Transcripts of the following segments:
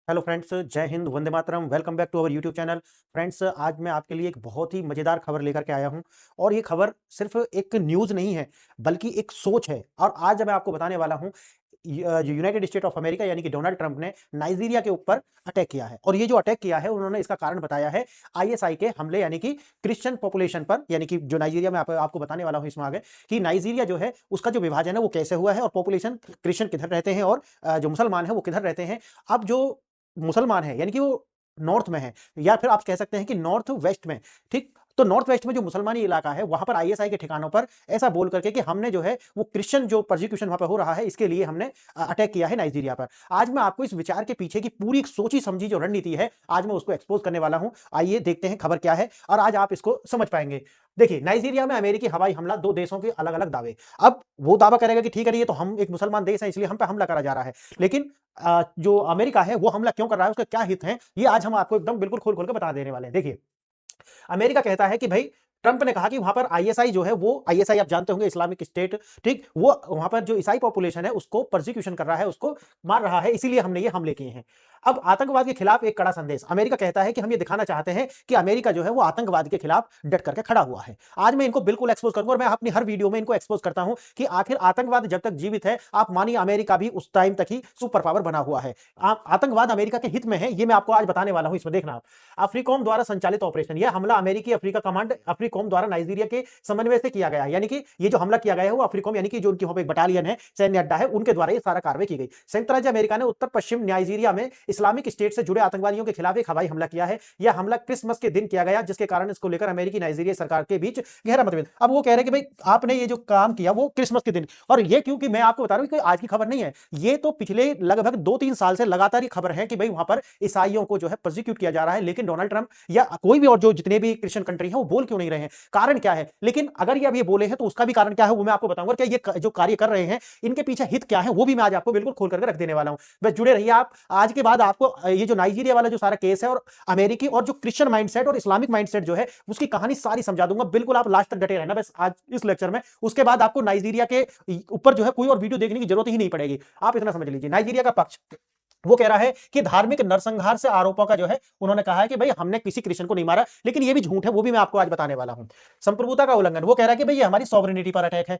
Hello friends, Jai Hind, Vande Mataram. Welcome back to our YouTube channel. Friends, आज मैं आपके लिए एक बहुत ही मजेदार खबर लेकर के आया हूं और ये खबर सिर्फ एक न्यूज़ नहीं है, बल्कि एक सोच है। और आज मैं आपको बताने वाला हूं जो यूनाइटेड स्टेट ऑफ अमेरिका यानी कि डोनाल्ड ट्रंप ने नाइजीरिया के ऊपर अटैक किया है। और ये जो अटैक किया है, उन्होंने इसका कारण बताया है आईएसआई के हमले, यानी कि क्रिश्चियन पॉपुलेशन पर। यानी कि जो नाइजीरिया में आपको बताने वाला हूं इसमें आगे कि नाइजीरिया जो है उसका जो विभाजन है वो कैसे हुआ है और पॉपुलेशन क्रिश्चियन किधर रहते हैं और जो मुसलमान है वो किधर रहते हैं। अब जो मुसलमान है यानी कि वो नॉर्थ में है, या फिर आप कह सकते हैं कि नॉर्थ वेस्ट में। ठीक, तो नॉर्थ वेस्ट में जो मुसलमानी इलाका है वहां पर आईएसआई के ठिकानों पर ऐसा बोल करके कि हमने जो है वो क्रिश्चियन जो परसिक्यूशन वहां पर हो रहा है, इसके लिए हमने अटैक किया है नाइजीरिया पर। आज मैं आपको इस विचार के पीछे की पूरी सोची समझी जो रणनीति है, आज मैं उसको एक्सपोज करने वाला हूं। आइए देखते हैं खबर क्या है और आज आप इसको समझ पाएंगे। देखिए, नाइजीरिया में अमेरिकी हवाई हमला, दो देशों के अलग अलग दावे। अब वो दावा करेगा कि ठीक है, ये तो हम एक मुसलमान देश है इसलिए हम पे हमला करा जा रहा है, लेकिन जो अमेरिका है वो हमला क्यों कर रहा है, उसके क्या हित हैं, ये आज हम आपको एकदम बिल्कुल खोल खोल के बता देने वाले हैं। देखिए, अमेरिका कहता है कि भाई ट्रंप ने कहा कि वहां पर आईएसआई जो है, वो आईएसआई आप जानते होंगे, इस्लामिक स्टेट, ठीक, वो वहां पर जो ईसाई पॉपुलेशन है उसको परसिक्यूशन कर रहा है, उसको मार रहा है, इसीलिए हमने ये हमले किए हैं। अब आतंकवाद के खिलाफ एक कड़ा संदेश। अमेरिका कहता है कि हम ये दिखाना चाहते हैं कि अमेरिका जो है वो आतंकवाद के खिलाफ डट करके खड़ा हुआ है। आज मैं इनको बिल्कुल एक्सपोज करूंगा और मैं अपनी हर वीडियो में इनको एक्सपोज करता हूं कि आखिर आतंकवाद जब तक जीवित है, आप मानिए अमेरिका भी उस टाइम तक ही सुपर पावर बना हुआ है। आतंकवाद अमेरिका के हित में है, ये मैं आपको आज बताने वाला हूं। इसमें देखना आप, अफ्रीकॉम द्वारा संचालित ऑपरेशन, यह हमला अमेरिकी अफ्रीका कमांड अफ्रीकॉम द्वारा नाइजीरिया के समन्वय से किया गया है। यानी कि ये जो हमला किया गया है वो अफ्रीकॉम, यानी कि जो उनकी वहां पे एक बटालियन है, सैन्य अड्डा है, उनके द्वारा ये सारा कार्रवाई की गई। संयुक्त राज्य अमेरिका ने उत्तर पश्चिम नाइजीरिया में इस्लामिक स्टेट से जुड़े आतंकवादियों के खिलाफ एक हवाई हमला किया है। यह हमला क्रिसमस के दिन किया गया, जिसके कारण इसको लेकर अमेरिकी नाइजीरिया सरकार के बीच गहरा मतभेद। अब वो कह रहे हैं कि भाई आपने ये जो काम किया वो क्रिसमस के दिन, और ये क्योंकि मैं आपको बता रहा हूं कि आज की खबर नहीं है, ये तो पिछले लगभग 2-3 साल से लगातार ये खबर है कि भाई वहां पर ईसाइयों को जो है प्रोसिक्यूट किया जा रहा है। लेकिन डोनाल्ड ट्रंप या कोई भी और जो जितने भी क्रिश्चियन कंट्री है वो बोल क्यों नहीं रहे हैं, कारण क्या है। लेकिन अगर ये अब ये बोले हैं तो उसका भी कारण क्या है वो मैं आपको बताऊंगा। क्या ये जो कार्य कर रहे हैं इनके पीछे हित क्या है वो भी मैं आज आपको बिल्कुल खोल करके रख देने वाला हूं। बस जुड़े रहिए आप। आज के बाद आपको ये जो नाइजीरिया वाला जो सारा केस है और अमेरिकी और जो क्रिश्चियन माइंडसेट और इस्लामिक माइंडसेट जो है उसकी कहानी सारी समझा दूंगा। बिल्कुल आप लास्ट तक डटे रहना बस आज इस लेक्चर में। उसके बाद आपको नाइजीरिया के ऊपर जो है कोई और वीडियो देखने की जरूरत ही नहीं पड़ेगी। आप इतना समझ लीजिए, नाइजीरिया का पक्ष वो कह रहा है कि धार्मिक नरसंहार से आरोपों का जो है उन्होंने कहा है कि भाई हमने किसी क्रिश्चियन को नहीं मारा, लेकिन ये भी झूठ है, वो भी मैं आपको आज बताने वाला हूं। संप्रभुता का उल्लंघन, वो कह रहा है कि भाई ये हमारी सॉवरेनिटी पर अटैक है।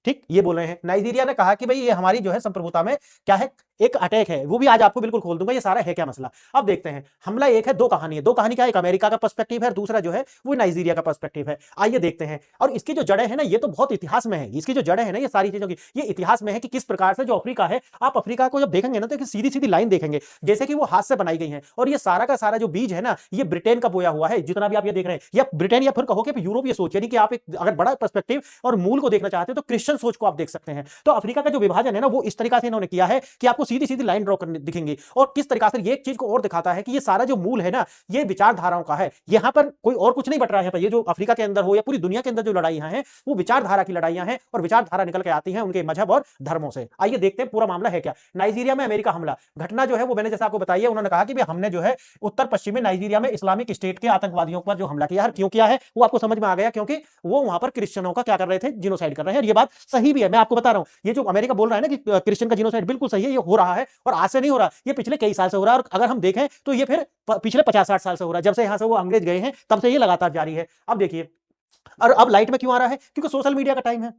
ठीक, ये बोल रहे हैं। नाइजीरिया ने कहा कि भाई ये हमारी जो है संप्रभुता में क्या है, एक अटैक है, वो भी आज आपको बिल्कुल खोल दूंगा ये सारा है क्या मसला। अब देखते हैं, हमला एक है, दो कहानी है। दो कहानी क्या है, एक अमेरिका का पर्सपेक्टिव है, दूसरा जो है वो नाइजीरिया का पर्सपेक्टिव है। आइए देखते हैं। और इसकी जो जड़ें है ना, ये तो बहुत इतिहास में है, इसकी जो जड़ें है ना ये सारी चीजों की, ये इतिहास में है कि किस प्रकार से जो अफ्रीका है, आप अफ्रीका को जब देखेंगे ना तो एक सीधी सीधी लाइन देखेंगे जैसे कि वो हाथ से बनाई गई है। और ये सारा का सारा जो बीज है ना, ये ब्रिटेन का बोया हुआ है, जितना भी आप ये देख रहे हैं, या ब्रिटेन या फिर कहो कि यूरोपीय सोच, यानी कि आप एक अगर बड़ा पर्सपेक्टिव और मूल को देखना चाहते हो तो क्रिश्चियन सोच को आप देख सकते हैं। तो अफ्रीका का जो विभाजन है ना वो इस तरीका से इन्होंने किया है कि आपको सीधी सीधी लाइन ड्रॉ करने दिखेंगी। और किस तरीका से ये एक चीज को और दिखाता है कि ये सारा जो मूल है ना, ये विचारधाराओं का है। यहां पर कोई और कुछ नहीं बट रहा है। ये जो अफ्रीका के अंदर हो या पूरी दुनिया के अंदर जो लड़ाइयां हैं वो विचारधारा की लड़ाइयां हैं, और विचारधारा निकल के आती है उनके मजहब और धर्मों से। आइए देखते हैं पूरा मामला है क्या। नाइजीरिया में अमेरिका हमला घटना जो है वो मैंने जैसा आपको बताई है, उन्होंने कहा कि हमने जो है उत्तर पश्चिमी नाइजीरिया में इस्लामिक स्टेट के आतंकवादियों पर जो हमला किया है, क्यों किया है वो आपको समझ में आ गया, क्योंकि वो वहां पर क्रिश्चियनों का क्या कर रहे थे, जिनोसाइड कर रहे हैं। और ये बात सही भी है, मैं आपको बता रहा हूं। ये जो अमेरिका बोल रहा है ना कि क्रिश्चियन का जिनोसाइड, बिल्कुल सही है, ये हो रहा है और आज से नहीं हो रहा, ये पिछले कई साल से हो रहा है। और अगर हम देखें तो ये फिर पिछले 50-60 साल से हो रहा है, जब से यहां से वो अंग्रेज गए हैं तब से ये लगातार जारी है। अब देखिए, और अब लाइट में क्यों आ रहा है, क्योंकि सोशल मीडिया का टाइम है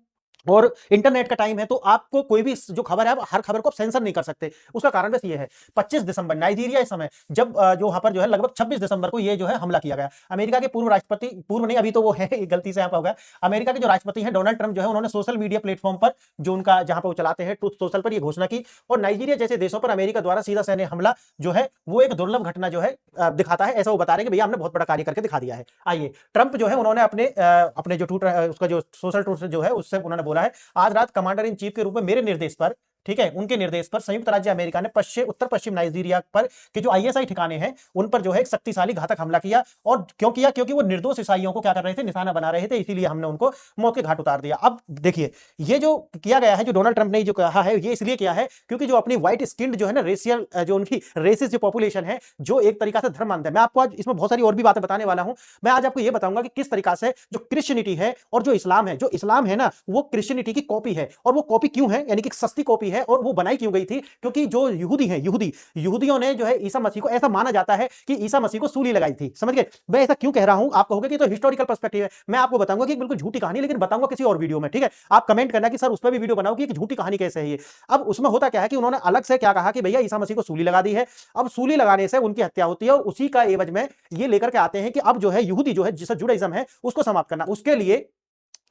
और इंटरनेट का टाइम है, तो आपको कोई भी जो खबर है, हर खबर को आप सेंसर नहीं कर सकते। उसका कारण बस ये है, 25 दिसंबर नाइजीरिया इस समय जब जो वहां पर जो है लगभग 26 दिसंबर को ये जो है हमला किया गया। अमेरिका के पूर्व राष्ट्रपति, पूर्व नहीं अभी तो वो है, गलती से यहाँ पर हो गया, अमेरिका के जो राष्ट्रपति हैं डोनाल्ड ट्रंप जो है, उन्होंने सोशल मीडिया प्लेटफॉर्म पर जो उनका जहां पर वो चलाते हैं ट्रूथ सोशल पर, ये घोषणा की। और नाइजीरिया जैसे देशों पर अमेरिका द्वारा सीधा सैन्य हमला जो है वो एक दुर्लभ घटना जो है दिखाता है, ऐसा वो बता रहे हैं कि भैया हमने बहुत बड़ा कार्य करके दिखा दिया है। आइए, ट्रंप जो है उन्होंने अपने जो ट्विटर उसका जो सोशल ट्रूथ जो है उससे उन्होंने बोला है, आज रात कमांडर इन चीफ के रूप में मेरे निर्देश पर, ठीक है, उनके निर्देश पर संयुक्त राज्य अमेरिका ने उत्तर पश्चिम नाइजीरिया पर के जो आईएसआई ठिकाने हैं उन पर जो है एक शक्तिशाली घातक हमला किया। और क्यों किया, क्योंकि वो निर्दोष ईसाइयों को क्या कर रहे थे, निशाना बना रहे थे, इसीलिए हमने उनको मौत के घाट उतार दिया। अब देखिए, ये जो किया गया है, जो डोनाल्ड ट्रंप ने जो कहा है, ये इसलिए किया है क्योंकि जो अपनी व्हाइट स्किन्ड जो है ना, रेशियल जो उनकी रेसिस जो पॉपुलेशन है, जो एक तरीका से धर्म मानते हैं। मैं आपको आज इसमें बहुत सारी और भी बातें बताने वाला हूं। मैं आज आपको ये बताऊंगा कि किस तरीका से जो क्रिश्चियनिटी है और जो इस्लाम है ना, वो क्रिश्चियनिटी की कॉपी है। और वो कॉपी क्यों है, यानी कि सस्ती कॉपी भी है। और वो बनाई क्यों गई थी? क्योंकि जो यहूदी हैं, यहूदियों ने जो है ईसा मसीह को, ऐसा माना जाता है कि ईसा मसीह को सूली लगाई थी। समझ गए? मैं ऐसा क्यों कह रहा हूं? आप कहोगे कि तो हिस्टोरिकल पर्सपेक्टिव है। मैं आपको बताऊंगा कि बिल्कुल झूठी कहानी, लेकिन बताऊंगा किसी और वीडियो में, ठीक है? आप कमेंट करना कि सर उस पर भी वीडियो बनाओ कि झूठी कहानी कैसे है ये। अब उसमें होता क्या है कि उन्होंने अलग से क्या कहा कि भैया ईसा मसीह को सूली लगा दी है। अब सूली लगाने से उनकी हत्या होती है और उसी का एवज में ये लेकर के आते हैं कि अब जो है यहूदी जो है, जिसे जुडाइज्म है, उसको समाप्त करना। उसके लिए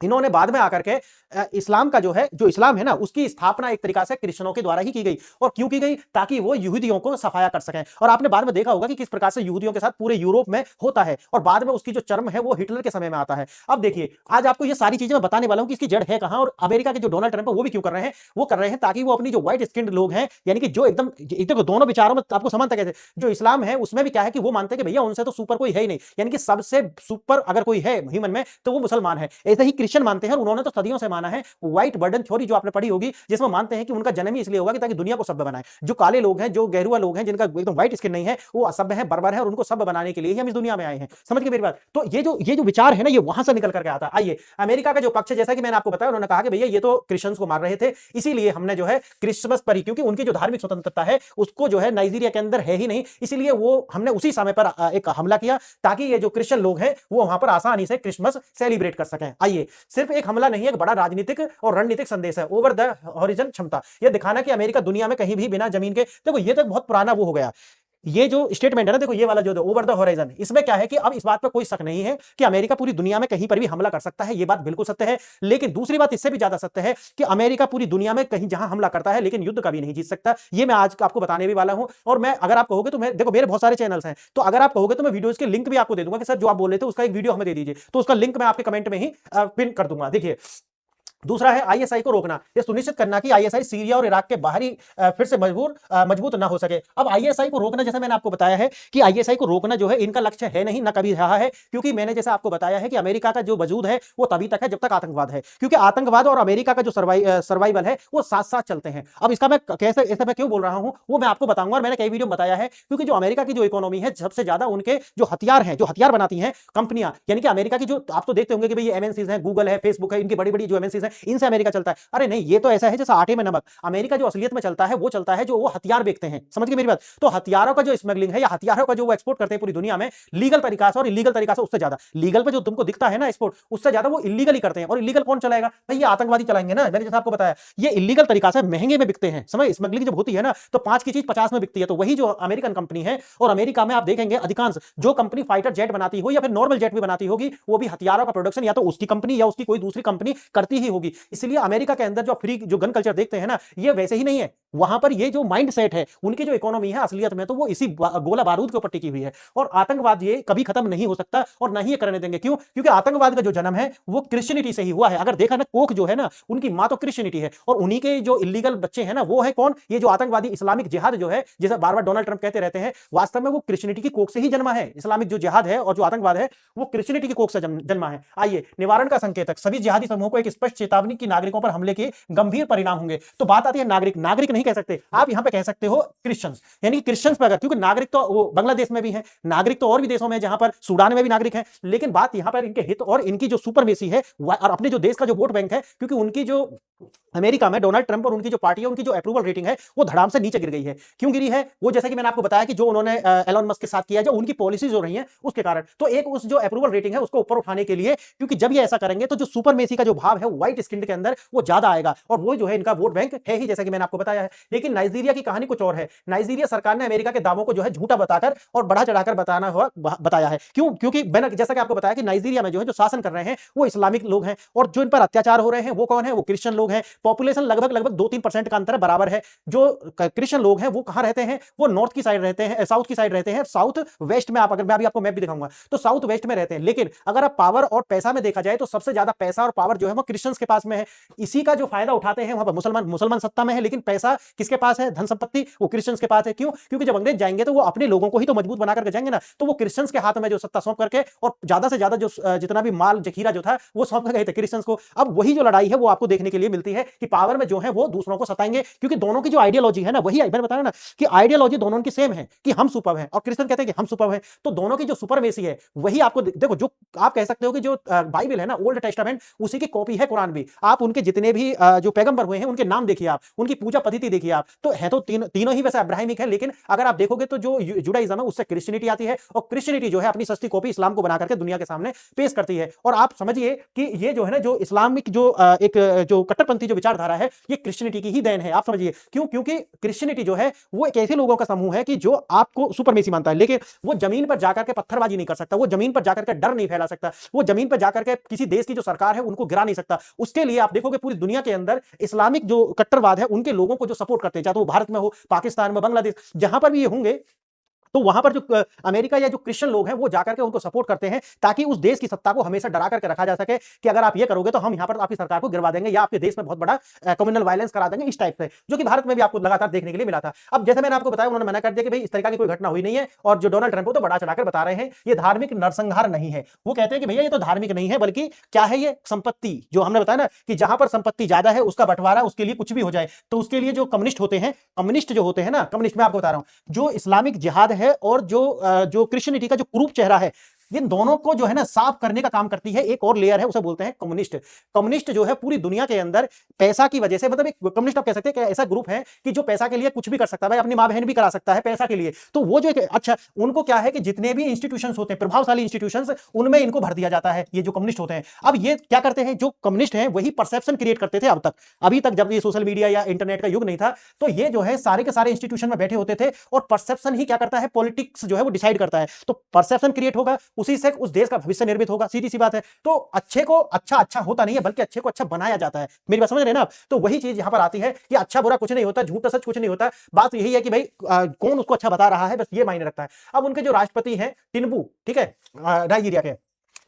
इन्होंने बाद में आकर के इस्लाम का जो इस्लाम है ना, उसकी स्थापना एक तरीका से क्रिश्चियनों के द्वारा ही की गई। और क्यों की गई? ताकि वो यहूदियों को सफाया कर सकें। और आपने बाद में देखा होगा कि किस प्रकार से यहूदियों के साथ पूरे यूरोप में होता है, और बाद में उसकी जो चरम है वो हिटलर के समय में आता है। अब देखिए, आज आपको ये सारी चीजें मैं बताने वाला हूं कि इसकी जड़ है कहां, और अमेरिका के जो डोनाल्ड ट्रंप है वो भी क्यों कर रहे हैं? वो कर रहे हैं ताकि वो अपनी जो व्हाइट स्किन्ड लोग हैं, यानी कि जो एकदम एकदम दोनों विचारों में आपको समानता कैसे, जो इस्लाम है उसमें भी क्या है कि वो मानते हैं कि भैया उनसे तो सुपर कोई है ही नहीं, यानी कि सबसे सुपर अगर कोई है ह्यूमन में तो वो मुसलमान है। ऐसे ही क्रिश्चियन मानते हैं, उन्होंने तो सदियों से माना है। व्हाइट बर्डन थ्योरी जो आपने पढ़ी होगी, जिसमें मानते हैं कि उनका जन्म ही इसलिए होगा कि ताकि दुनिया को सभ्य बनाए। जो काले लोग हैं, जो गेरुआ लोग हैं, जिनका एकदम व्हाइट स्किन नहीं है, वो असभ्य है, बर्बर है, और उनको सभ्य बनाने के लिए ही हम इस दुनिया में आए हैं। समझ गए मेरी बात? तो ये जो विचार है ना, ये वहां से निकल करके आता है। आइए, अमेरिका का जो पक्ष है, जैसा कि मैंने आपको बताया, उन्होंने कहा कि भैया ये तो क्रिश्चियंस को मार रहे थे, इसीलिए हमने जो है क्रिसमस पर ही, क्योंकि उनकी जो धार्मिक स्वतंत्रता है उसको जो है नाइजीरिया के अंदर है ही नहीं, इसीलिए वो हमने उसी समय पर एक हमला किया ताकि ये जो क्रिश्चियन लोग हैं वो वहां पर आसानी से क्रिसमस सेलिब्रेट कर सकें। आइए, सिर्फ एक हमला नहीं है, एक बड़ा राजनीतिक और रणनीतिक संदेश है। ओवर द हॉरिजन क्षमता, यह दिखाना कि अमेरिका दुनिया में कहीं भी बिना जमीन के, देखो ये तो बहुत पुराना वो हो गया। ये जो स्टेटमेंट है ना, देखो ये वाला जो ओवर द होराइजन, इसमें क्या है कि अब इस बात पर कोई शक नहीं है कि अमेरिका पूरी दुनिया में कहीं पर भी हमला कर सकता है। ये बात बिल्कुल सत्य है। लेकिन दूसरी बात इससे भी ज्यादा सत्य है कि अमेरिका पूरी दुनिया में कहीं जहां हमला करता है लेकिन युद्ध कभी नहीं जीत सकता। ये मैं आज आपको बताने भी वाला हूं। और मैं, अगर आप कहोगे तो मैं, देखो मेरे बहुत सारे चैनल्स हैं, तो अगर आप कहोगे तो मैं वीडियोस के लिंक भी आपको दे दूंगा कि सर जो आप बोल रहे थे उसका एक वीडियो हमें दे दीजिए, तो उसका लिंक मैं आपके कमेंट में ही पिन कर दूंगा। देखिए, दूसरा है आईएसआई को रोकना, यह सुनिश्चित करना कि आईएसआई सीरिया और इराक के बाहरी फिर से मजबूत ना हो सके। अब आईएसआई को रोकना, जैसे मैंने आपको बताया है कि आईएसआई को रोकना जो है इनका लक्ष्य है नहीं, ना कभी रहा है, क्योंकि मैंने जैसा आपको बताया है कि अमेरिका का जो वजूद है वो तभी तक है जब तक आतंकवाद है, क्योंकि आतंकवाद और अमेरिका का जो सर्वाइवल है वो साथ साथ चलते हैं। अब इसका मैं कैसे, ऐसा मैं क्यों बोल रहा हूं वो मैं आपको बताऊंगा, और मैंने कई वीडियो में बताया है। क्योंकि जो अमेरिका की जो इकोनॉमी है, सबसे ज्यादा उनके जो हथियार हैं, जो हथियार बनाती हैं कंपनियां, यानी कि अमेरिका की जो, आप तो देखते होंगे कि भाई ये एमएनसीज हैं, गूगल है, फेसबुक है, इनकी बड़ी बड़ी जो एमएनसीज हैं, इनसे अमेरिका चलता है। अरे नहीं, ये तो ऐसा है जैसा आटे में नमक। अमेरिका जो असलियत में चलता है वो चलता है जो वो हथियार बेचते हैं। समझ गए मेरी बात? तो हथियारों का जो स्मगलिंग है या हथियारों का जो वो एक्सपोर्ट करते हैं पूरी दुनिया में, लीगल तरीका से और इलीगल तरीका से, उससे ज्यादा लीगल पे जो तुमको दिखता है ना एक्सपोर्ट, उससे ज्यादा वो इलीगली करते हैं। और इलीगल कौन चलाएगा भाई? ये आतंकवादी चलाएंगे ना। मैंने जैसा आपको बताया, ये इलीगल तरीका से महंगे में बिकते हैं। समझ, स्मगलिंग जब होती है ना तो 5 की चीज 50 में बिकती है। तो वही जो अमेरिकन कंपनी है, और अमेरिका में आप देखेंगे अधिकांश जो कंपनी फाइटर जेट बनाती हो या फिर नॉर्मल जेट भी बनाती होगी, वो भी हथियारों का प्रोडक्शन या तो उसकी कंपनी या उसकी कोई दूसरी कंपनी करती ही होगी। इसलिए अमेरिका के अंदर जो फ्री जो गन कल्चर देखते हैं ना, ये वैसे ही नहीं है। वहां पर ये जो माइंड सेट है, उनकी जो इकोनॉमी है असलियत में तो वो इसी गोला बारूद के ऊपर टिकी हुई है। और आतंकवाद ये कभी खत्म नहीं हो सकता और ना ही ये करने देंगे। क्यों? क्योंकि आतंकवाद का जो जन्म है वो क्रिश्चियनिटी से ही हुआ है। अगर देखा ना, कोख जो है ना, उनकी मां तो क्रिश्चियनिटी है, और उन्हीं के जो इलीगल बच्चे हैं ना, वो है कौन? ये जो आतंकवादी इस्लामिक जिहाद जो है, जैसे बार बार डोनाल्ड ट्रंप कहते रहते हैं, वास्तव में वो क्रिश्चियनिटी की कोख से ही जन्मा है। इस्लामिक जो जिहाद है और जो आतंकवाद है वो क्रिश्चियनिटी की कोख से जन्मा है। आइए, निवारण का संकेतक, सभी जिहादी समूहों को एक स्पष्ट चेतावनी की नागरिकों पर हमले के गंभीर परिणाम होंगे। तो बात आती है नागरिक, नागरिक नहीं कह सकते आप, यहां पे कह सकते हो क्रिश्चियंस, यानी क्रिश्चियंस पे अगर, क्योंकि नागरिक तो वो बांग्लादेश में भी है, नागरिक तो और भी देशों में, जहां पर सूडान में भी नागरिक है, लेकिन बात यहां पर इनके हित और इनकी जो सुपरमेसी है और अपने जो देश का जो वोट बैंक है, क्योंकि उनकी जो अमेरिका में डोनाल्ड ट्रंप और उनकी जो पार्टी है, उनकी जो अप्रूवल रेटिंग है वो धड़ाम से नीचे गिर गई है। क्यों गिरी है? वो जैसे कि मैंने आपको बताया कि जो उन्होंने एलन मस्क के साथ किया, जो उनकी पॉलिसीज हो रही हैं उसके कारण, तो एक उस जो अप्रूवल रेटिंग है उसको ऊपर उठाने के लिए, क्योंकि जब ये ऐसा करेंगे तो जो सुपरमेसी का जो भाव है व्हाइट स्किन के अंदर वो ज्यादा आएगा, और वो जो है इनका वोट बैंक है ही, जैसा कि मैंने आपको बताया है। लेकिन नाइजीरिया की कहानी कुछ और है। नाइजीरिया सरकार ने अमेरिका के दावों को जो है झूठा बताकर और बढ़ा चढ़ाकर बताना हुआ बताया है। क्यों? क्योंकि मैंने जैसा कि आपको बताया कि नाइजीरिया में जो है जो शासन कर रहे हैं वो इस्लामिक लोग हैं, और जो इन पर अत्याचार हो रहे हैं वो कौन है? वो क्रिश्चियन लोग हैं। पॉपुलेशन लगभग 2-3% का अंतर है, बराबर है। जो क्रिश्चियन लोग हैं वो कहां रहते हैं? वो नॉर्थ की साइड रहते हैं, साउथ की साइड रहते हैं, साउथ वेस्ट में। आप, अगर मैं अभी आपको मैप भी दिखाऊंगा तो साउथ वेस्ट में रहते हैं। लेकिन अगर आप पावर और पैसा में देखा जाए तो सबसे ज्यादा पैसा और पावर जो है वो क्रिश्चियंस के पास में है। इसी का जो फायदा उठाते हैं वहां पर मुसलमान सत्ता में है, लेकिन पैसा किसके पास है? धन संपत्ति वो क्रिश्चियंस के पास है। क्यों? क्योंकि जब अंग्रेज जाएंगे तो वो अपने लोगों को ही तो मजबूत बना करके जाएंगे ना, तो वो क्रिश्चियंस के हाथ में जो सत्ता सौंप करके, और ज्यादा से ज्यादा जो जितना भी माल जखीरा जो था वो सौंप कर गए थे क्रिश्चियंस को। अब वही जो लड़ाई है वो आपको देखने के लिए मिलती है कि पावर में जो है वो दूसरों को सताएंगे, क्योंकि दोनों की जो आइडियोलॉजी है ना, वही मैंने बताया ना कि आइडियोलॉजी दोनों की सेम है कि हम सुपर हैं, और क्रिश्चियन कहते हैं कि हम सुपर हैं। तो दोनों की जो सुपरमेसी है वही आपको देखो, जो आप कह सकते हो कि जो बाइबल है ना, ओल्ड टेस्टामेंट, उसी की कॉपी है कुरान भी, आप उनके जितने भी जो पैगंबर हुए हैं उनके नाम देखिए, आप उनकी पूजा पद्धति देखिए, आप तो है तो तीनों ही वैसे अब्राहमिक है, लेकिन अगर आप देखोगे तो जो जुडाइज्म है उससे क्रिश्चियनिटी आती है, और क्रिश्चियनिटी जो है अपनी सस्ती कॉपी इस्लाम को बना करके दुनिया के सामने पेश करती है। और आप समझिए कि ये जो है ना, जो इस्लामिक जो एक जो कट्टरपंथी जो विचारधारा है, ये क्रिश्चियनिटी की ही देन है। आप समझिए क्यों? क्योंकि क्रिश्चियनिटी जो है वो एक ऐसे लोगों का समूह है कि जो आपको सुपरमेसी मानता है, लेकिन वो जमीन पर जाकर के पत्थरबाजी नहीं कर सकता, वो जमीन पर जाकर के डर नहीं फैला सकता, वो जमीन पर जाकर के किसी देश की जो सरकार है उनको गिरा नहीं सकता। उसके लिए आप देखोगे पूरी दुनिया के अंदर इस्लामिक जो कट्टरवाद है उनके लोगों को जो सपोर्ट करते हैं, चाहे तो वो भारत में हो, पाकिस्तान में, बांग्लादेश, जहां पर भी ये होंगे, तो वहां पर जो अमेरिका या जो क्रिश्चियन लोग हैं वो जाकर के उनको सपोर्ट करते हैं, ताकि उस देश की सत्ता को हमेशा डरा करके रखा जा सके कि अगर आप ये करोगे तो हम यहां पर आपकी सरकार को गिरवा देंगे या आपके देश में बहुत बड़ा कम्युनल वायलेंस करा देंगे, इस टाइप से, जो कि भारत में भी आपको लगातार देखने के लिए मिला था। अब जैसे मैंने आपको बताया, उन्होंने मना कर दिया कि भाई इस तरह की कोई घटना हुई नहीं है, और जो डोनाल्ड ट्रंप तो बड़ा चलाकर बता रहे हैं ये धार्मिक नरसंहार नहीं है। वो कहते हैं कि भैया ये तो धार्मिक नहीं है, बल्कि क्या है, ये संपत्ति, जो हमने बताया ना कि जहां पर संपत्ति ज्यादा है उसका बंटवारा, उसके लिए कुछ भी हो जाए, तो उसके लिए जो कम्युनिस्ट होते हैं, कम्युनिस्ट जो होते हैं ना, कम्युनिस्ट मैं आपको बता रहा हूं, जो इस्लामिक जिहाद है और जो क्रिश्चियनिटी का जो कुरूप चेहरा है, इन दोनों को जो है ना साफ करने का काम करती है एक और लेयर है, उसे बोलते हैं कम्युनिस्ट। कम्युनिस्ट जो है पूरी दुनिया के अंदर पैसा की वजह से, मतलब एक कम्युनिस्ट आप कह सकते हैं कि ऐसा ग्रुप है कि जो पैसा के लिए कुछ भी कर सकता है, भाई अपनी मां बहन भी करा सकता है पैसा के लिए। तो वो जो अच्छा, उनको क्या है कि जितने भी इंस्टीट्यूशंस होते हैं, प्रभावशाली इंस्टीट्यूशंस, उनमें इनको भर दिया जाता है, ये जो कम्युनिस्ट होते हैं। अब ये क्या करते हैं, जो कम्युनिस्ट हैं वही परसेप्शन क्रिएट करते थे अब तक, अभी तक जब ये सोशल मीडिया या इंटरनेट का युग नहीं था, तो ये जो है सारे के सारे इंस्टीट्यूशन में बैठे होते थे, और परसेप्शन ही क्या करता है, पॉलिटिक्स जो है वो डिसाइड करता है। तो परसेप्शन क्रिएट होगा, उसी से उस देश का भविष्य निर्मित होगा, सीधी सी बात है। तो अच्छे को अच्छा होता नहीं है, बल्कि अच्छे को अच्छा बनाया जाता है। मेरी बात समझ रहे हैं ना आप? तो वही चीज यहां पर आती है कि अच्छा बुरा कुछ नहीं होता, झूठ सच कुछ नहीं होता, बात यही है कि भाई कौन उसको अच्छा बता रहा है, बस ये मायने रखता है। अब उनके जो राष्ट्रपति हैं टिनुबू, ठीक है, नाइजीरिया के,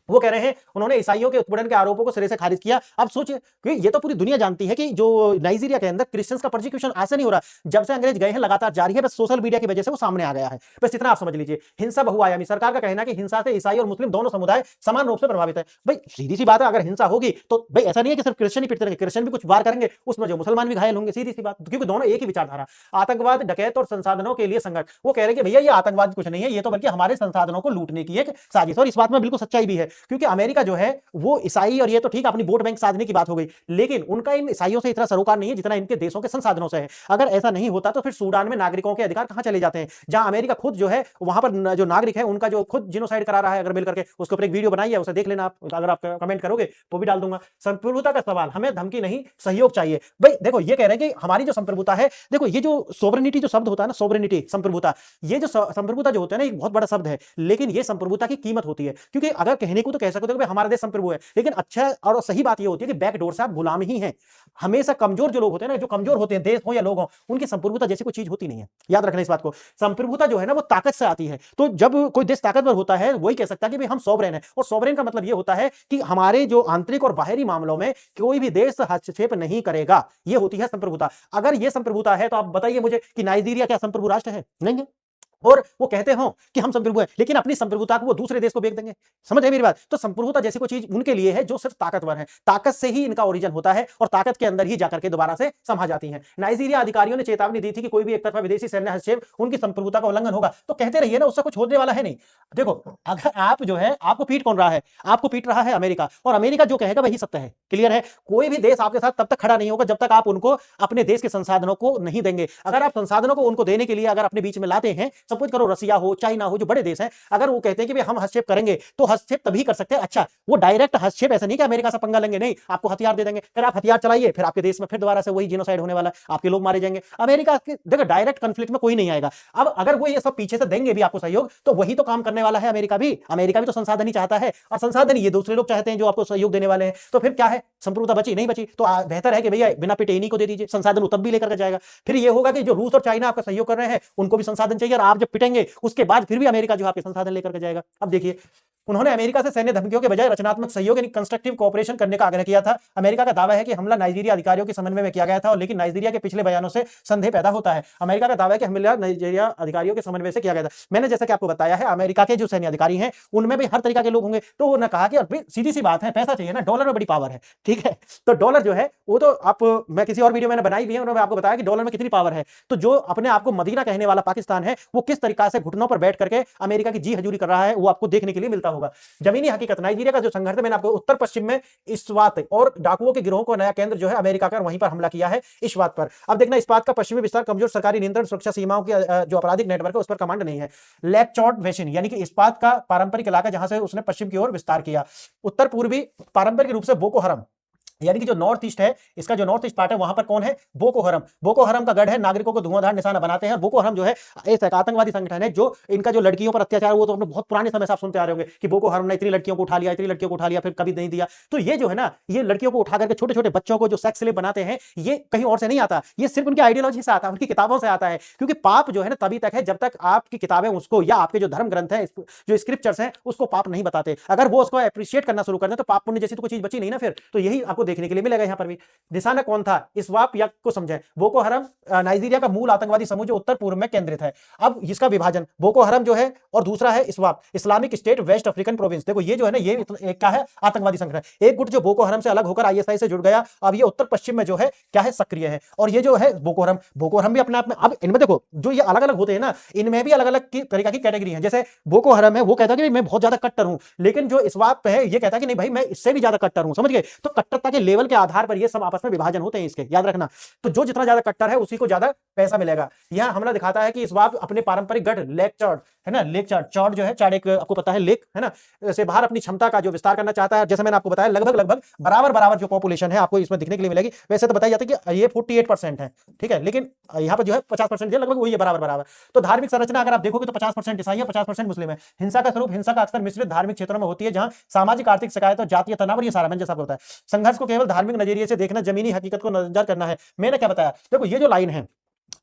वो कह रहे हैं, उन्होंने ईसाइयों के उत्पीड़न के आरोपों को सिरे से खारिज किया। अब सोचिए कि ये तो पूरी दुनिया जानती है कि जो नाइजीरिया के अंदर क्रिश्चियंस का परसिक्यूशन ऐसे नहीं हो रहा, जब से अंग्रेज गए हैं लगातार जारी है, बस सोशल मीडिया की वजह से वो सामने आ गया है। बस इतना आप समझ लीजिए। हिंसा बहुआयामी, सरकार का कहना है कि हिंसा से ईसाई और मुस्लिम दोनों समुदाय समान रूप से प्रभावित है। भाई सीधी सी बात है, अगर हिंसा होगी तो भाई ऐसा नहीं है कि सिर्फ क्रिश्चियन ही पिटते रहेंगे, क्रिश्चियन भी कुछ वार करेंगे, उसमें जो मुसलमान भी घायल होंगे, सीधी सी बात, क्योंकि दोनों एक ही विचारधारा। आतंकवाद, डकैत और संसाधनों के लिए संघर्ष, वो कह रहे हैं कि भैया ये आतंकवाद कुछ नहीं है, ये तो बल्कि हमारे संसाधनों को लूटने की एक साजिश। और इस बात में बिल्कुल सच्चाई भी है, क्योंकि अमेरिका जो है वो ईसाई, और ये तो ठीक अपनी वोट बैंक साधने की बात हो गई, लेकिन उनका इन ईसाइयों से इतना सरोकार नहीं है जितना इनके देशों के संसाधनों से है। अगर ऐसा नहीं होता तो फिर सूडान में नागरिकों के अधिकार कहां चले जाते हैं, जहां अमेरिका खुद जो है वहां पर जो नागरिक है उनका जो खुद जिनोसाइड करा रहा है। अगर मिल करके उसके ऊपर एक वीडियो बनाई है, उसे देख लेना आप, अगर आप कमेंट करोगे वो भी डाल दूंगा। संप्रभुता का सवाल, हमें धमकी नहीं सहयोग चाहिए। भाई देखो ये कह रहे हैं कि हमारी जो संप्रभुता है, देखो ये जो सोवरेनिटी जो शब्द होता है ना, सोवरेनिटी, संप्रभुता, ये जो संप्रभुता जो होता है ना, एक बहुत बड़ा शब्द है, लेकिन ये संप्रभुता की कीमत होती है। क्योंकि अगर कहने को तो कह सकते हो कि हमारा देश संप्रभु है, लेकिन अच्छा और सही बात ये होती है कि बैकडोर से आप गुलाम ही हैं। हमेशा कमजोर जो लोग होते हैं ना, जो कमजोर होते हैं, देश हो या लोग हो, उनकी संप्रभुता जैसी कोई चीज होती नहीं है। याद रखना इस बात को। संप्रभुता जो है ना वो ताकत से आती है। तो जब कोई देश ताकतवर होता है, वही कह सकता है कि भाई हम सॉवरेन है। और सॉवरेन का मतलब ये होता है कि हमारे जो आंतरिक और बाहरी मामलों में कोई भी देश हस्तक्षेप नहीं करेगा। ये होती है संप्रभुता। अगर ये संप्रभुता है तो आप बताइए मुझे कि नाइजीरिया क्या संप्रभु राष्ट्र है? नहीं है। और वो कहते हो कि हम संप्रभु हैं, लेकिन अपनी संप्रभुता को वो दूसरे देश को बेच देंगे। समझ है मेरी बात? तो संप्रभुता जैसी कोई चीज उनके लिए है जो सिर्फ ताकतवर है, ताकत से ही इनका ओरिजिन होता है, और ताकत के अंदर ही जाकर के दोबारा से समा जाती है। नाइजीरिया अधिकारियों ने चेतावनी दी थी कि कोई भी एक तरफा विदेशी सैन्य हस्तक्षेप उनकी संप्रभुता का उल्लंघन होगा। तो कहते रहिए ना, उससे कुछ होने वाला है नहीं। देखो अगर आप जो है, आपको पीट कौन रहा है? आपको पीट रहा है अमेरिका, और अमेरिका जो कहेगा वही सत्य है। क्लियर है? कोई भी देश आपके साथ तब तक खड़ा नहीं होगा जब तक आप उनको अपने देश के संसाधनों को नहीं देंगे। अगर आप संसाधनों को उनको देने के लिए अगर अपने बीच में लाते हैं, सपोज करो रसिया हो, चाइना हो, जो बड़े देश हैं, अगर वो कहते हैं कि भाई हम हस्तक्षेप करेंगे, तो हस्तक्षेप तभी कर सकते हैं। अच्छा, वो डायरेक्ट हस्तक्षेप ऐसा नहीं कि अमेरिका से पंगा लेंगे, नहीं, आपको हथियार दे देंगे, फिर आप हथियार चलाइए, फिर आपके देश में फिर दोबारा से वही जिनोसाइड होने वाला है, आपके लोग मारे जाएंगे। अमेरिका के देखो डायरेक्ट कॉन्फ्लिक्ट में कोई नहीं आएगा। अब अगर वो ये सब पीछे से देंगे भी आपको सहयोग, तो वही तो काम करने वाला है अमेरिका भी। अमेरिका भी तो संसाधन ही चाहता है, और संसाधन ये दूसरे लोग चाहते हैं जो आपको सहयोग देने वाले हैं। तो फिर क्या है, संप्रभुता बची नहीं बची? तो बेहतर है कि भैया बिना पिटे इन्हीं को दे दीजिए, संसाधन तब भी लेकर के जाएगा। फिर ये होगा कि जो रूस और चाइना आपका सहयोग कर रहे हैं उनको भी संसाधन चाहिए, और आप जब पिटेंगे उसके बाद फिर भी अमेरिका जो आपके संसाधन लेकर के जाएगा। अब देखिए, उन्होंने अमेरिका से सैन्य धमकियों के बजाय रचनात्मक सहयोग यानी कंस्ट्रक्टिव कोऑपरेशन करने का आग्रह किया था। अमेरिका का दावा है कि हमला नाइजीरिया अधिकारियों के समन्वय में किया गया था, और लेकिन नाइजीरिया के पिछले बयानों से संदेह पैदा होता है। अमेरिका का दावा है कि हमला नाइजीरिया अधिकारियों के समन्वय से किया गया था। मैंने जैसा कि आपको बताया है, अमेरिका के जो सैन्य अधिकारी हैं उनमें भी हर तरीका के लोग होंगे। तो उन्होंने कहा कि सीधी सी बात है, पैसा चाहिए ना, डॉलर में बड़ी पावर है। ठीक है। तो डॉलर जो है वो तो आप, मैं किसी और वीडियो मैंने बनाई भी है, उन्होंने आपको बताया कि डॉलर में कितनी पावर है। तो जो अपने आप को मदीना कहने वाला पाकिस्तान है, वो किस तरीका से घुटनों पर बैठ करके अमेरिका की जी हजूरी कर रहा है, वो आपको देखने के लिए मिलता होगा। जमीनी हकीकत, नाइजीरिया का जो संघर्ष है, मैंने आपको उत्तर पश्चिम में इस्वात और डाकुओं के गिरोह को नया केंद्र जो है अमेरिका का, वहीं पर हमला किया है इस बात पर। अब देखना, इस बात का पश्चिमी विस्तार कमजोर सरकारी नियंत्रण सुरक्षा सीमाओं की जो आपराधिक नेटवर्क है उस पर कमांड नहीं है। लेक चौट वेशन यानी कि इस्पात का पारंपरिक इलाका जहां से उसने पश्चिम की ओर विस्तार किया। उत्तर पूर्वी पारंपरिक रूप से बोको हरम यानी कि जो नॉर्थ ईस्ट है, इसका जो नॉर्थ ईस्ट पार्ट है वहां पर कौन है, बोको हरम। बोको हरम का गढ़ है, नागरिकों को धुआंधार निशाना बनाते हैं। बोको हरम जो है एक आतंकवादी संगठन है, जो इनका जो लड़कियों पर अत्याचार, वो तो अपने बहुत पुराने समय से आप सुनते आ रहे होंगे कि बोको हरम ने इतनी लड़कियों को उठा लिया, इतनी लड़कियों को उठा लिया, फिर कभी नहीं दिया। तो ये जो है ना, ये लड़कियों को उठा करके छोटे छोटे बच्चों को जो सेक्स स्लेव बनाते हैं, ये कहीं और से नहीं आता, ये सिर्फ उनकी आइडियोलॉजी से आता है, उनकी किताबों से आता है। क्योंकि पाप जो है ना तभी तक है जब तक आपकी किताबें उसको, या आपके जो धर्म ग्रंथ है, जो स्क्रिप्चर्स हैं, उसको पाप नहीं बताते। अगर वो उसको अप्रिशिएट करना शुरू कर दें तो पाप पुण्य जैसी तो कोई चीज बची नहीं ना फिर। तो यही आपको देखने के लिए मिलेगा यहाँ पर भी। निशाना कौन था, इस्वाप यक को समझें। बोको हरम नाइजीरिया का मूल आतंकवादी समूह जो उत्तर पूर्व में केंद्रित है। अब इसका विभाजन, बोको हरम जो है और दूसरा है इस्वाप, Islamic State West African Province. देखो ये जो है ना, ये एक क्या है, आतंकवादी संगठन। एक गुट जो बोको हरम से अलग होकर आईएसआई से जुड़ गया, अब ये उत्तर पश्चिम में जो है क्या है, सक्रिय है। और ये जो है बोको हरम भी अपने आप में, अब इनमें देखो जो ये अलग अलग होते हैं ना, इनमें भी अलग अलग तरीका की कैटेगरी है। जैसे बोको हरम है, वो कहता है कि मैं बहुत ज्यादा कट्टर हूं, लेकिन जो इस्वाप है ये कहता है कि नहीं भाई, मैं इससे भी ज्यादा कट्टर हूं। समझ गए? तो कट्टरता के लेवल के आधार पर ये सब आपस में विभाजन होते हैं इसके, याद रखना। तो जो जितना ज्यादा कट्टर है उसी को ज्यादा पैसा मिलेगा। यह हमला दिखाता है कि इस बार अपने पारंपरिक गढ़ लेक चौड़ है ना, लेक चौड़, चौड़ जो है चाड़, एक आपको पता है लेक है ना, से बाहर अपनी क्षमता का जो विस्तार करना चाहता है। जैसे मैंने आपको बताया, लगभग लगभग बराबर बराबर जो पॉपुलेशन है आपको इसमें दिखने के लिए मिलेगी। वैसे तो बताई जाती है कि ये 48% है, ठीक है, लेकिन यहाँ पर जो है 50% लगभग वही है, बराबर बराबर। तो धार्मिक संरचना अगर आप देखोगे तो 50% ईसाई है, 50% मुस्लिम है। हिंसा का स्वरूप, हिंसा का अक्सर मिश्रित धार्मिक क्षेत्रों में होती है, जहां सामाजिक आर्थिक शिकायत और जातीय तनाव और ये सारा मैंने जैसा होता है। संघर्ष को केवल धार्मिक नजरिए से देखना, जमीनी हकीकत को नजर करना है। मैंने क्या बताया, देखो ये जो लाइन है,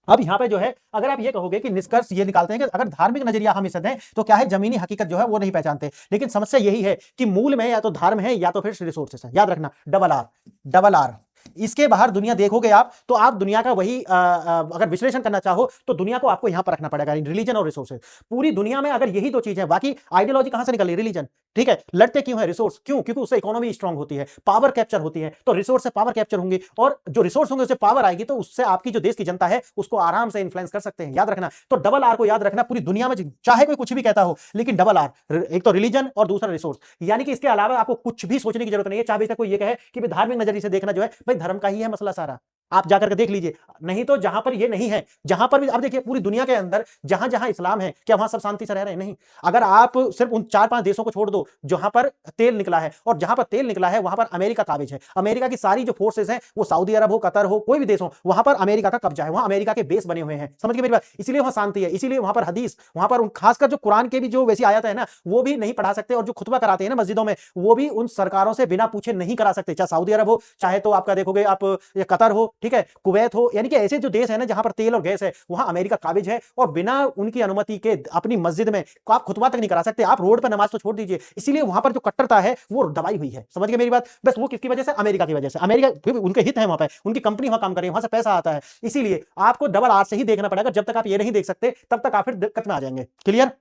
अब यहां पे जो है, अगर आप ये कहोगे कि निष्कर्ष ये निकालते हैं कि अगर धार्मिक नजरिया हम इसे दें तो क्या है, जमीनी हकीकत जो है वो नहीं पहचानते। लेकिन समस्या यही है कि मूल में या तो धर्म है या तो फिर रिसोर्सेस है। याद रखना, डबल आर, डबल आर। इसके बाहर दुनिया देखोगे आप, तो आप दुनिया का वही अगर विश्लेषण करना चाहो तो दुनिया को आपको यहां पर रखना पड़ेगा, रिलीजन और रिसोर्सेज। पूरी दुनिया में अगर यही दो चीजें हैं, बाकी आइडियोलॉजी कहां से निकली, रिलीजन, ठीक है। लड़ते क्यों है, रिसोर्स, क्यों, क्योंकि उससे इकोनॉमी स्ट्रांग होती है, पावर कैप्चर होती है। तो रिसोर्स से पावर कैप्चर होंगी, और जो रिसोर्स होंगे उससे पावर आएगी, तो उससे आपकी जो देश की जनता है उसको आराम से इन्फ्लुएंस कर सकते हैं। याद रखना, तो डबल आर को याद रखना। पूरी दुनिया में चाहे कोई कुछ भी कहता हो, लेकिन डबल आर, एक तो रिलीजन और दूसरा रिसोर्स। यानी कि इसके अलावा आपको कुछ भी सोचने की जरूरत नहीं है। चाहे कोई ये कहे कि धार्मिक नजरिए से देखना जो है, भाई धर्म का ही है मसला सारा, आप जाकर के देख लीजिए। नहीं तो जहां पर ये नहीं है, जहां पर भी आप देखिए पूरी दुनिया के अंदर जहां जहां इस्लाम है, क्या वहां सब शांति से रह रहे हैं? नहीं। अगर आप सिर्फ उन 4-5 देशों को छोड़ दो जहां पर तेल निकला है, और जहां पर तेल निकला है वहां पर अमेरिका काबिज है। अमेरिका की सारी जो फोर्सेस हैं, वो सऊदी अरब हो, कतर हो, कोई भी देश हो, वहां पर अमेरिका का कब्जा है, वहां अमेरिका के बेस बने हुए हैं। समझ गए मेरी बात? इसलिए वहां शांति है, इसीलिए वहां पर हदीस, वहां पर खासकर जो कुरान के भी जो वैसी आयत है ना, वो भी नहीं पढ़ा सकते, और जो खुतबा कराते हैं ना मस्जिदों में, वो भी उन सरकारों से बिना पूछे नहीं करा सकते, चाहे सऊदी अरब हो, चाहे तो आपका देखोगे आप कतर हो, ठीक है, कुवैत हो। यानी कि ऐसे जो देश है ना जहां पर तेल और गैस है, वहां अमेरिका काबिज है, और बिना उनकी अनुमति के अपनी मस्जिद में आप खुतबा तक नहीं करा सकते। आप रोड पर नमाज तो छोड़ दीजिए। इसीलिए वहां पर जो कट्टरता है वो दबाई हुई है। समझ गए मेरी बात? बस वो किसकी वजह से? अमेरिका की वजह से। अमेरिका उनके हित है, वहां पर उनकी कंपनी वहां काम कर रही है, वहां से पैसा आता है। इसीलिए आपको डबल आर से ही देखना पड़ेगा। जब तक आप ये नहीं देख सकते तब तक आप फिर दिक्कत में आ जाएंगे। क्लियर?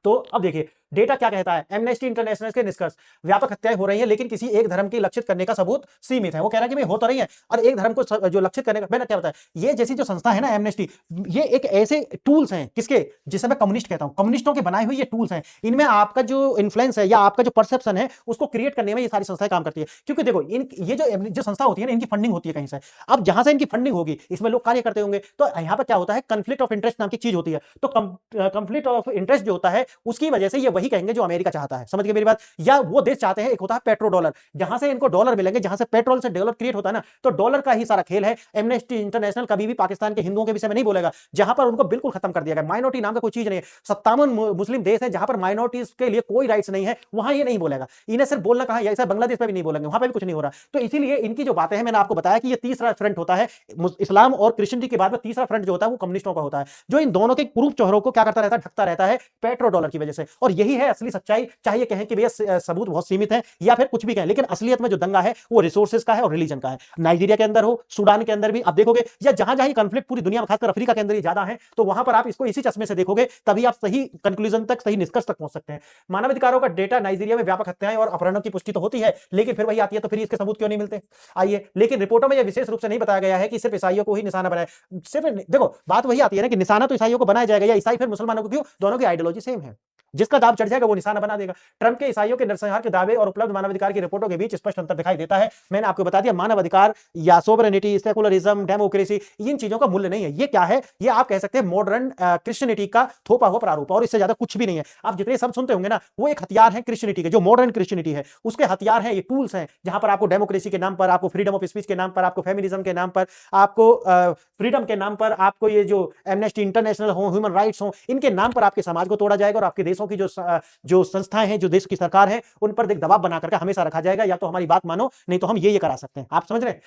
तो अब देखिए डेटा क्या कहता है। एमनेस्टी इंटरनेशनल के निष्कर्ष, व्यापक हत्याएं हो रही हैं, लेकिन किसी एक धर्म की लक्षित करने का सबूत सीमित है। वो कह रहा है कि भाई हो तो रही है, और एक धर्म को जो लक्षित करने का, मैंने क्या बताया, ये जैसी जो संस्था है ना एमनेस्टी, ये एक ऐसे टूल्स हैं, किसके, जिसे मैं कम्युनिस्ट कहता हूं, कम्युनिस्टों के बनाए हुए ये टूल्स हैं। इनमें आपका जो इन्फ्लुएंस है या आपका जो परसेप्शन है उसको क्रिएट करने में ये सारी संस्थाएं काम करती है। क्योंकि देखो ये जो संस्था होती है ना, इनकी फंडिंग होती है कहीं से। अब जहां से इनकी फंडिंग होगी, इसमें लोग कार्य करते होंगे, तो यहाँ पर क्या होता है, कंफ्लिक्ट ऑफ इंटरेस्ट नाम की चीज होती है। तो कंफ्लिक्ट ऑफ इंटरेस्ट जो होता है, उसकी वजह से ये वही कहेंगे जो अमेरिका चाहता है। समझ गए मेरी बात? या वो देश चाहते हैं, एक होता है पेट्रो डॉलर, जहां से इनको डॉलर मिलेंगे, जहां से पेट्रोल से डॉलर क्रिएट होता है ना, तो डॉलर का ही सारा खेल है। एमनेस्टी इंटरनेशनल कभी भी पाकिस्तान के हिंदुओं के विषय में नहीं बोलेगा, जहां पर उनको बिल्कुल खत्म कर दिया गया। माइनॉरिटी नाम का कोई चीज नहीं है। 57 मुस्लिम देश है जहां पर माइनॉरिटीज के लिए कोई राइट्स नहीं है, वहां ये नहीं बोलेगा। इन्हें सिर्फ बोलना कहां, ऐसा बांग्लादेश में भी नहीं बोलेंगे, वहां पर भी कुछ नहीं हो रहा। तो इसीलिए इनकी जो बातें हैं, मैंने आपको बताया कि ये तीसरा फ्रंट होता है, इस्लाम और क्रिश्चियनिटी के बाद में तीसरा फ्रंट जो होता है वो कम्युनिस्टों का होता है, जो इन दोनों के कुरूप चेहरों को क्या करता रहता है, ढकता रहता है पेट्रो डॉलर की वजह से। और यही यही है असली सच्चाई। चाहे ये कहें कि भैया सबूत बहुत सीमित है या फिर कुछ भी कहें, लेकिन असलियत में जो दंगा है वो रिसोर्सेज का है और रिलीजन का है। नाइजीरिया के अंदर हो, सूडान के अंदर भी आप देखोगे, या जहां जहां कॉन्फ्लिक्ट पूरी दुनिया में खासकर अफ्रीका के अंदर ही ज्यादा है, तो वहां पर आप इसको इसी चश्मे से देखोगे, तभी आप सही कंक्लूजन तक, सही निष्कर्ष तक पहुंच सकते हैं। मानवाधिकारों का डेटा, नाइजीरिया में व्यापक हत्याएं और अपहरणों की पुष्टि तो होती है, लेकिन फिर वही आती है तो फिर इसके सबूत क्यों नहीं मिलते? आइए, लेकिन रिपोर्टों में यह विशेष रूप से नहीं बताया गया है कि सिर्फ ईसाइयों को ही निशाना बनाया। सिर्फ देखो, बात वही आती है ना कि निशाना तो ईसाइयों को बनाया जाएगा, या ईसाई फिर मुसलमानों को क्यों? दोनों की आइडियोलॉजी सेम है। जिसका दाव चढ़ जाएगा वो निशाना बना देगा। ट्रंप के ईसाइयों के नरसंहार के दावे और उपलब्ध मानवाधिकार की रिपोर्टों के बीच स्पष्ट अंतर दिखाई देता है। मैंने आपको बता दिया, मानवाधिकार या सोवरेनिटी, सेकुलरिज्म, डेमोक्रेसी, इन चीजों का मूल्य नहीं है। ये क्या है? ये आप कह सकते हैं मॉडर्न क्रिश्चियनिटी का थोपा हुआ प्रारूप, और इससे ज्यादा कुछ भी नहीं है। आप जितने शब्द सुनते होंगे ना, वो एक हथियार है क्रिश्चियनिटी के, जो मॉडर्न क्रिश्चियनिटी है उसके हथियार हैं, ये टूल्स हैं, जहां पर आपको डेमोक्रेसी के नाम पर, आपको फ्रीडम ऑफ स्पीच के नाम पर, आपको फेमिनिज्म के नाम पर, आपको फ्रीडम के नाम पर, आपको ये जो एमनेस्टी इंटरनेशनल हो, ह्यूमन राइट्स हो, इनके नाम पर आपके समाज को तोड़ा जाएगा, और आपके देशों की जो संस्थाएं हैं, जो देश की सरकार है, उन पर दबाव बना करके हमेशा रखा जाएगा, या तो हमारी बात मानो, नहीं तो हम ये करा सकते हैं। आप समझ रहे हैं?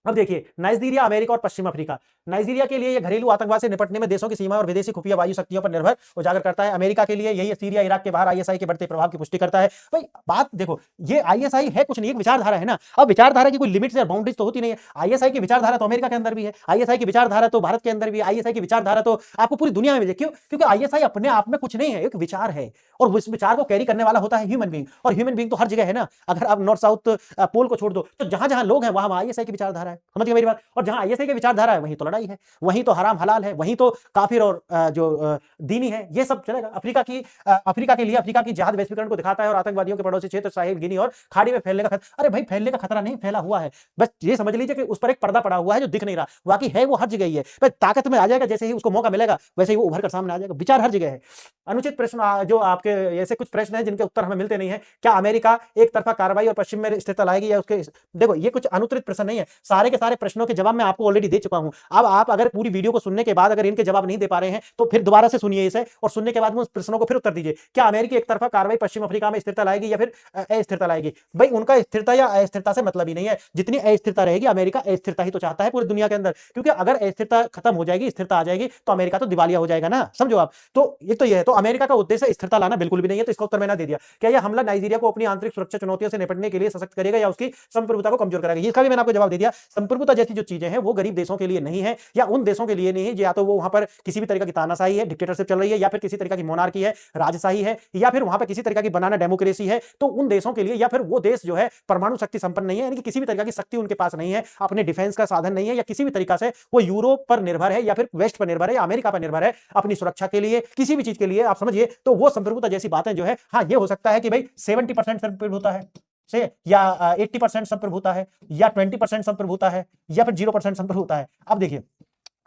अब देखिए, नाइजीरिया, अमेरिका और पश्चिम अफ्रीका। नाइजीरिया के लिए यह घरेलू आतंकवाद से निपटने में देशों की सीमा और विदेशी खुफिया वायु शक्तियों पर निर्भर उजागर करता है। अमेरिका के लिए यही सीरिया, इराक के बाहर आईएसआई के बढ़ते प्रभाव की पुष्टि करता है। भाई बात देखो, ये आईएसआई है कुछ नहीं, एक विचारधारा है ना। अब विचारधारा की कोई लिमिट्स या बाउंड्रीज तो होती नहीं है। आईएसआई की विचारधारा तो अमेरिका के अंदर भी है, आईएसआई की विचारधारा तो भारत के अंदर भी है, आईएसआई की विचारधारा तो आपको पूरी दुनिया में मिले। क्यों? क्योंकि आईएसआई अपने आप में कुछ नहीं है, एक विचार है, और उस विचार को कैरी करने वाला होता है ह्यूमन बीइंग, और ह्यूमन बीइंग तो हर जगह है ना। अगर आप नॉर्थ साउथ पोल को छोड़ दो, तो जहां जहां लोग हैं वहां आईएसआई की विचारधारा है। समझ गए मेरी बात? और जहां आईएसआई की विचारधारा है वहीं तो लड़ाई है, वहीं तो हराम हलाल है, वहीं तो काफिर और जो दीनी है, ये सब चलेगा। अफ्रीका के लिए अफ्रीका की जिहाद वैश्वीकरण को दिखाता है, और आतंकवादियों के पड़ोसी क्षेत्र साहिल, गिनी और खाड़ी में फैलने का खतरा। अरे भाई, फैलने का खतरा नहीं, फैला हुआ है, बस ये समझ लीजिए कि उस पर एक पर्दा पड़ा हुआ है जो दिख नहीं रहा, बाकी है वो हर जगह ही है। भाई ताकत में आ जाएगा, जैसे ही उसको मौका मिलेगा वैसे ही वो उभर कर सामने आ जाएगा। विचार हर जगह है। अनुचित प्रश्न, जो आपके ऐसे कुछ प्रश्न हैं जिनके उत्तर हमें मिलते नहीं है। क्या अमेरिका एक तरफा कार्रवाई और पश्चिम में स्थिरता लाएगी, या उसके? देखो, ये कुछ अनुत्तरित प्रश्न नहीं है, सारे के सारे प्रश्नों के जवाब मैं आपको ऑलरेडी दे चुका हूं। अब आप अगर पूरी वीडियो को सुनने के बाद अगर इनके जवाब नहीं दे पा रहे हैं, तो फिर दोबारा से सुनिए इसे, और सुनने के बाद में उस प्रश्नों को फिर उत्तर दीजिए। क्या अमेरिकी एक तरफा कार्रवाई पश्चिम अफ्रीका में स्थिरता लाएगी या फिर अस्थिरता लाएगी? भाई उनका स्थिरता या अस्थिरता से मतलब ही नहीं है। जितनी अस्थिरता रहेगी, अमेरिका अस्थिरता ही तो चाहता है पूरी दुनिया के अंदर, क्योंकि अगर अस्थिरता खत्म हो जाएगी, स्थिरता आ जाएगी, तो अमेरिका तो दिवालिया हो जाएगा ना। समझो आप। तो ये तो ये है, तो अमेरिका का उद्देश्य स्थिरता लाना बिल्कुल भी नहीं है। तो इसका उत्तर मैंने दे दिया। क्या यह हमला नाइजीरिया को अपनी आंतरिक सुरक्षा चुनौतियों से निपटने के लिए सशक्त करेगा, या उसकी संप्रभुता को कमजोर करेगा? इसका भी मैंने आपको जवाब दे दिया। संप्रभुता जैसी जो चीजें हैं वो गरीब देशों के लिए नहीं है, या उन देशों के लिए नहीं है, या तो वो वहां पर किसी भी तरीके की तानाशाही है, डिक्टेटरशिप चल रही है, या फिर किसी तरीके की मोनार्की है, राजशाही है, या फिर वहां पर किसी तरीके की बनाना डेमोक्रेसी है, तो उन देशों के लिए, या फिर वो देश जो है परमाणु शक्ति संपन्न नहीं है, यानी कि किसी भी तरह की शक्ति उनके पास नहीं है, अपने डिफेंस का साधन नहीं है, या किसी भी तरीका से वो यूरोप पर निर्भर है, या फिर वेस्ट पर निर्भर है, या अमेरिका पर निर्भर है अपनी सुरक्षा के लिए, किसी भी चीज के लिए, आप समझिए। तो वो संप्रभुता जैसी बातें जो है, हाँ ये हो सकता है कि भाई 70% संप्रभुता है से, या 80% संप्रभुता है, या 20% संप्रभुता है, या फिर 0% संप्रभुता है। अब देखिए,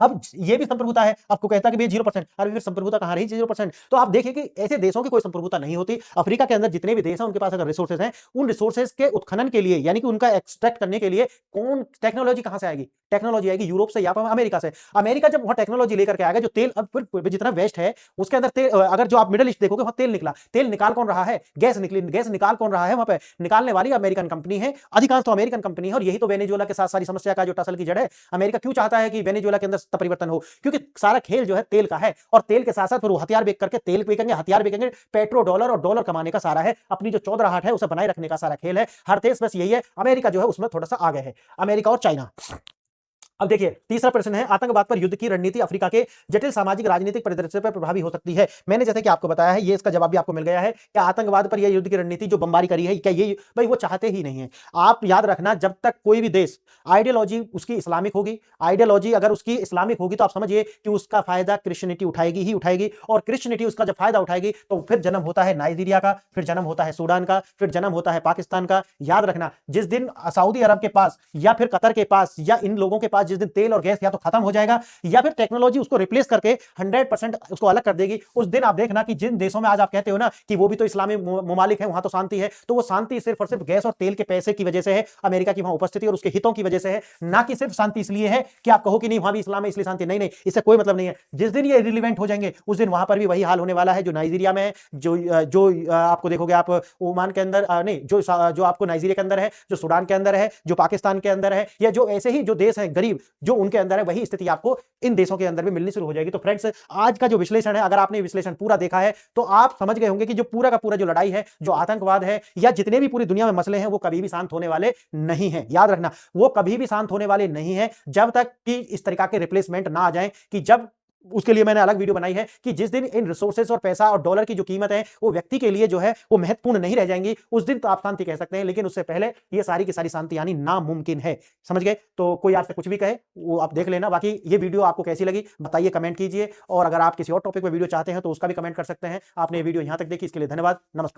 अब ये भी संप्रभुता है, आपको कहता है कि भैया 0%, अरे फिर संप्रभुता कहां रही 0%? तो आप देखिए कि ऐसे देशों की कोई संप्रभुता नहीं होती। अफ्रीका के अंदर जितने भी देश हैं, उनके पास अगर रिसोर्सेज हैं, उन रिसोर्सेज के उत्खनन के लिए, यानी कि उनका एक्सट्रैक्ट करने के लिए कौन टेक्नोलॉजी कहां से आएगी? टेक्नोलॉजी आएगी यूरोप से या फिर अमेरिका से। अमेरिका जब वहां टेक्नोलॉजी लेकर के आएगा, जो तेल, अब फिर जितना वेस्ट है उसके अंदर तेल, अगर जो आप मिडिल ईस्ट देखोगे वहां तेल निकला, तेल निकाल कौन रहा है? गैस निकली, गैस निकाल कौन रहा है? वहां पे निकालने वाली अमेरिकन कंपनी है, अधिकांश तो अमेरिकन कंपनी है, और यही तो वेनेजुएला के साथ सारी समस्या का जो टसल की जड़ है। अमेरिका क्यों चाहता है कि वेनेजुएला के अंदर परिवर्तन हो? क्योंकि सारा खेल जो है तेल का है, और तेल के साथ साथ फिर वो हथियार बेच करके तेल बेचेंगे, हथियार बेचेंगे, पेट्रो डॉलर, और डॉलर कमाने का सारा है, अपनी जो चौधराहट है उसे बनाए रखने का सारा खेल है। हर देश बस यही है, अमेरिका जो है उसमें थोड़ा सा आगे है, अमेरिका और चाइना। अब देखिए, तीसरा प्रश्न है, आतंकवाद पर युद्ध की रणनीति अफ्रीका के जटिल सामाजिक राजनीतिक परिदृश्य पर प्रभावी हो सकती है। मैंने जैसे कि आपको बताया है, ये इसका जवाब भी आपको मिल गया है। क्या आतंकवाद पर यह युद्ध की रणनीति जो बमबारी करी है, क्या ये भाई वो चाहते ही नहीं है? आप याद रखना, जब तक कोई भी देश आइडियोलॉजी उसकी इस्लामिक होगी, आइडियोलॉजी अगर उसकी इस्लामिक होगी, तो आप समझिए कि उसका फायदा क्रिश्चियनिटी उठाएगी ही उठाएगी, और क्रिश्चियनिटी उसका जब फायदा उठाएगी, तो फिर जन्म होता है नाइजीरिया का, फिर जन्म होता है सूडान का, फिर जन्म होता है पाकिस्तान का। याद रखना, जिस दिन सऊदी अरब के पास या फिर कतर के पास या इन लोगों के पास जिस दिन तेल और गैस या तो खत्म हो जाएगा, या फिर टेक्नोलॉजी उसको रिप्लेस करके 100% उसको अलग कर देगी, उस दिन आप देखना कि जिन देशों में आज आप कहते हो ना कि वो भी तो इस्लामी ममालिक है, वहां तो शांति है, तो वो शांति सिर्फ और सिर्फ गैस और तेल के पैसे की वजह से है, अमेरिका की वहां उपस्थिति और उसके हितों की वजह से है, ना कि सिर्फ शांति इसलिए है कि आप कहो कि नहीं वहां भी इस्लाम है इसलिए शांति। नहीं नहीं, इससे कोई मतलब नहीं है। जिस दिन ये रिलीवेंट हो जाएंगे, उस दिन वहां पर भी वही हाल होने वाला है जो नाइजीरिया में है, जो आपको देखोगे आप ओमान के अंदर, नहीं जो आपको नाइजीरिया के अंदर है, जो सूडान के अंदर है, जो पाकिस्तान के अंदर है, या जो ऐसे ही जो देश हैं गरीब, सेम जो उनके अंदर है वही स्थिति आपको इन देशों के अंदर भी मिलनी शुरू हो जाएगी। तो फ्रेंड्स, आज का जो विश्लेषण है, अगर आपने विश्लेषण पूरा देखा है तो आप समझ गए होंगे कि जो पूरा का पूरा जो लड़ाई है, जो आतंकवाद है या जितने भी पूरी दुनिया में मसले हैं, वो कभी भी शांत होने वाले नहीं हैं। याद रखना, वो कभी भी शांत होने वाले नहीं है जब तक कि इस तरीका के रिप्लेसमेंट ना आ जाए, कि जब उसके लिए मैंने अलग वीडियो बनाई है कि जिस दिन इन रिसोर्सेज और पैसा और डॉलर की जो कीमत है वो व्यक्ति के लिए जो है वो महत्वपूर्ण नहीं रह जाएंगी, उस दिन तो आप शांति कह सकते हैं, लेकिन उससे पहले ये सारी की सारी शांति आनी नामुमकिन है। समझ गए? तो कोई आपसे कुछ भी कहे वो आप देख लेना। बाकी ये वीडियो आपको कैसी लगी बताइए, कमेंट कीजिए, और अगर आप किसी और टॉपिक पर वीडियो चाहते हैं तो उसका भी कमेंट कर सकते हैं। आपने ये वीडियो यहां तक देखी, इसके लिए धन्यवाद। नमस्कार।